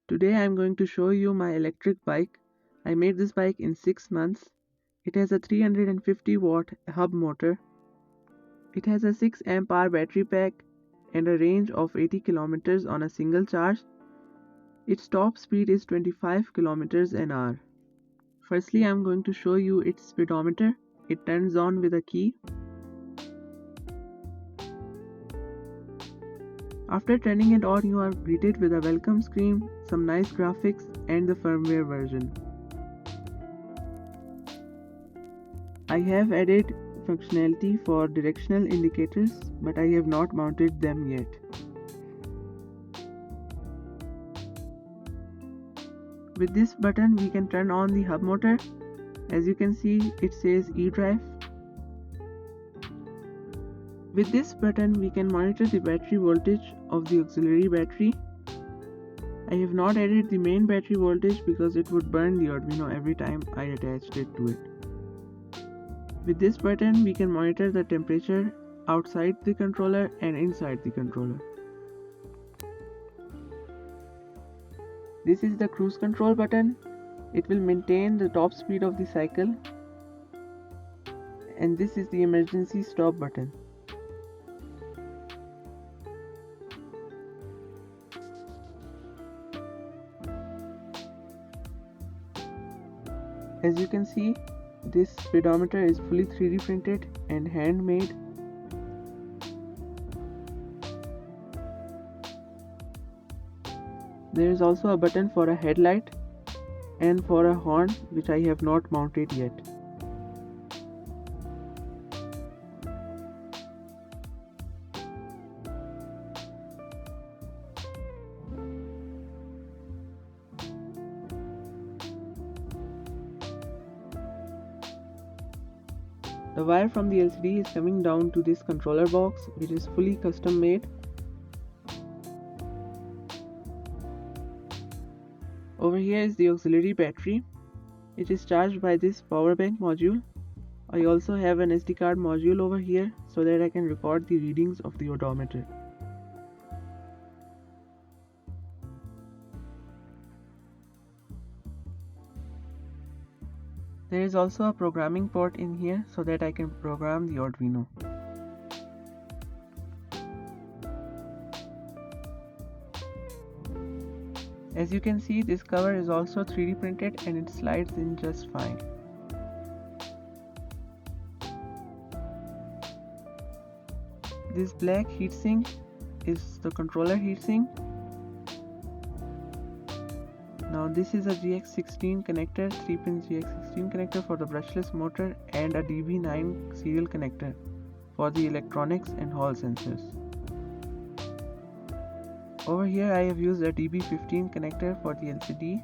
Today I am going to show you my electric bike. I made this bike in 6 months. It has a 350 watt hub motor. It has a 6 amp hour battery pack and a range of 80 kilometers on a single charge. Its top speed is 25 kilometers an hour. Firstly, I am going to show you its speedometer. It turns on with a key. After turning it on, you are greeted with a welcome screen, some nice graphics, and the firmware version. I have added functionality for directional indicators, but I have not mounted them yet. With this button, we can turn on the hub motor. As you can see, it says eDrive. With this button, we can monitor the battery voltage of the auxiliary battery. I have not added the main battery voltage because it would burn the Arduino every time I attached it to it. With this button, we can monitor the temperature outside the controller and inside the controller. This is the cruise control button. It will maintain the top speed of the cycle. And this is the emergency stop button. As you can see, this speedometer is fully 3D printed and handmade. There is also a button for a headlight and for a horn, which I have not mounted yet. The wire from the LCD is coming down to this controller box, which is fully custom made. Over here is the auxiliary battery. It is charged by this power bank module. I also have an SD card module over here so that I can record the readings of the odometer. There is also a programming port in here so that I can program the Arduino. As you can see, this cover is also 3D printed and it slides in just fine. This black heatsink is the controller heatsink. Now this is a GX16 connector, 3-pin GX16 connector for the brushless motor and a DB9 serial connector for the electronics and hall sensors. Over here I have used a DB15 connector for the LCD,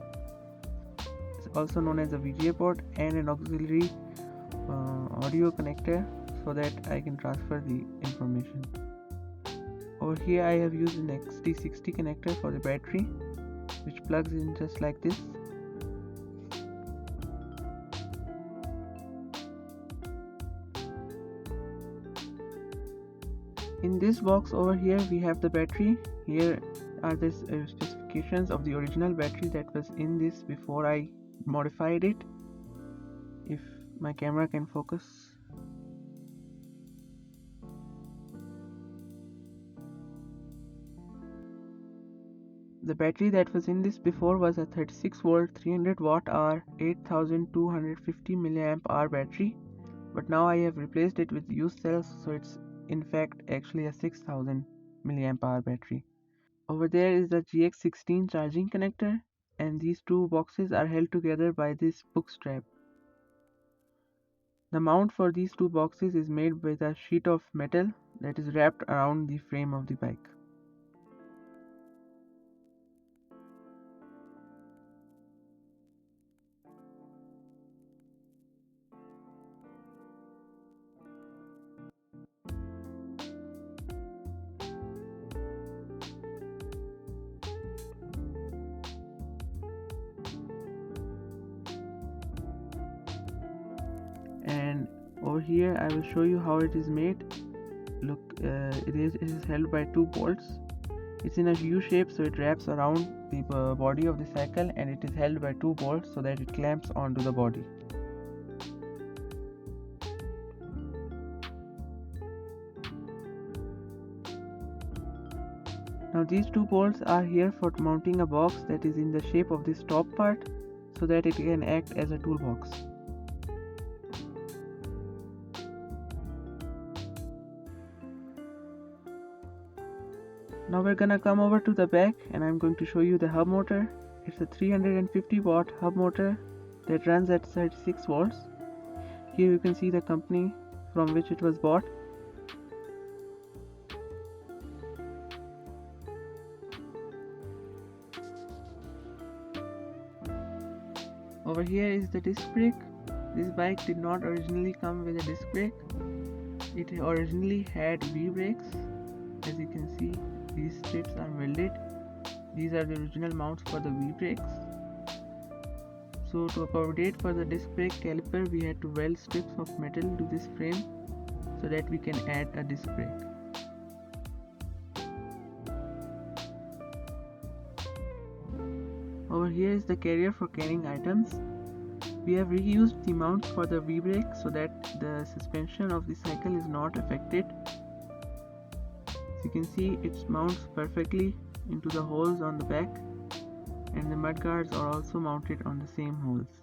also known as a VGA port, and an auxiliary audio connector so that I can transfer the information. Over here I have used an XT60 connector for the battery, which plugs in just like this. In this box over here we have the battery. Here are the specifications of the original battery that was in this before I modified it. If my camera can focus. The battery that was in this before was a 36 volt 300 watt hour 8250 milliamp hour battery, but now I have replaced it with used cells, so it's in fact actually a 6000 milliamp hour battery. Over there is the GX16 charging connector, and these two boxes are held together by this book strap. The mount for these two boxes is made with a sheet of metal that is wrapped around the frame of the bike. And over here I will show you how it is made. Look, it is held by two bolts. It's in a U shape, so it wraps around the body of the cycle, and it is held by two bolts so that it clamps onto the body. Now these two bolts are here for mounting a box that is in the shape of this top part so that it can act as a toolbox. Now we're gonna come over to the back and I'm going to show you the hub motor. It's a 350 watt hub motor that runs at 36 volts. Here you can see the company from which it was bought. Over here is the disc brake. This bike did not originally come with a disc brake. It originally had V brakes. As you can see, these strips are welded. These are the original mounts for the V brakes. So to accommodate for the disc brake caliper, we had to weld strips of metal to this frame so that we can add a disc brake. Over here is the carrier for carrying items. We have reused the mounts for the V-brake so that the suspension of the cycle is not affected. As you can see, it mounts perfectly into the holes on the back, and the mud guards are also mounted on the same holes.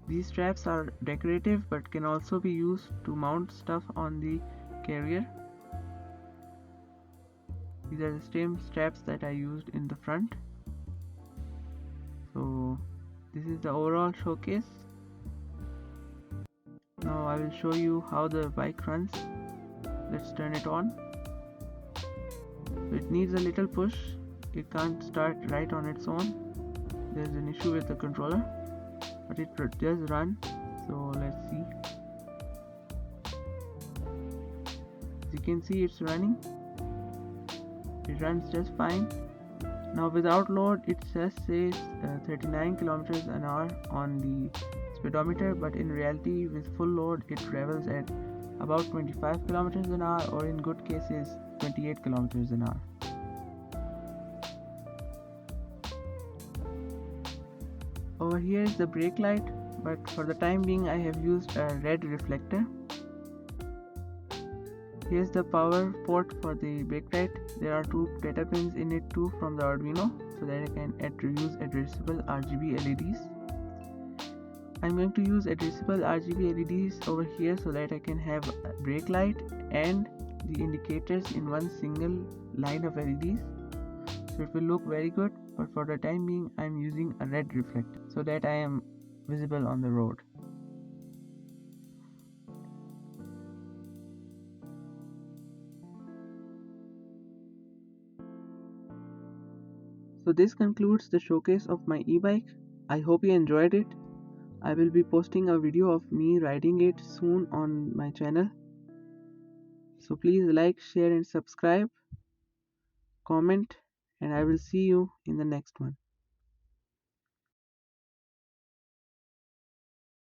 These straps are decorative but can also be used to mount stuff on the carrier. These are the same straps that I used in the front. So this is the overall showcase. Now I will show you how the bike runs. Let's turn it on. So it needs a little push. It can't start right on its own. There's an issue with the controller, but it does run. So let's see. As you can see, it's running. It runs just fine. Now without load, it just says 39 kilometers an hour on the speedometer, but in reality with full load it travels at about 25 kilometers an hour, or in good cases 28 kilometers an hour. Over here is the brake light, but for the time being I have used a red reflector. Here's the power port for the brake light. There are two data pins in it too from the Arduino, so that I can use addressable RGB LEDs. I'm going to use addressable RGB LEDs over here so that I can have a brake light and the indicators in one single line of LEDs. So it will look very good, but for the time being I'm using a red reflector so that I am visible on the road. So this concludes the showcase of my e-bike. I hope you enjoyed it. I will be posting a video of me riding it soon on my channel. So please like, share and subscribe, comment, and I will see you in the next one.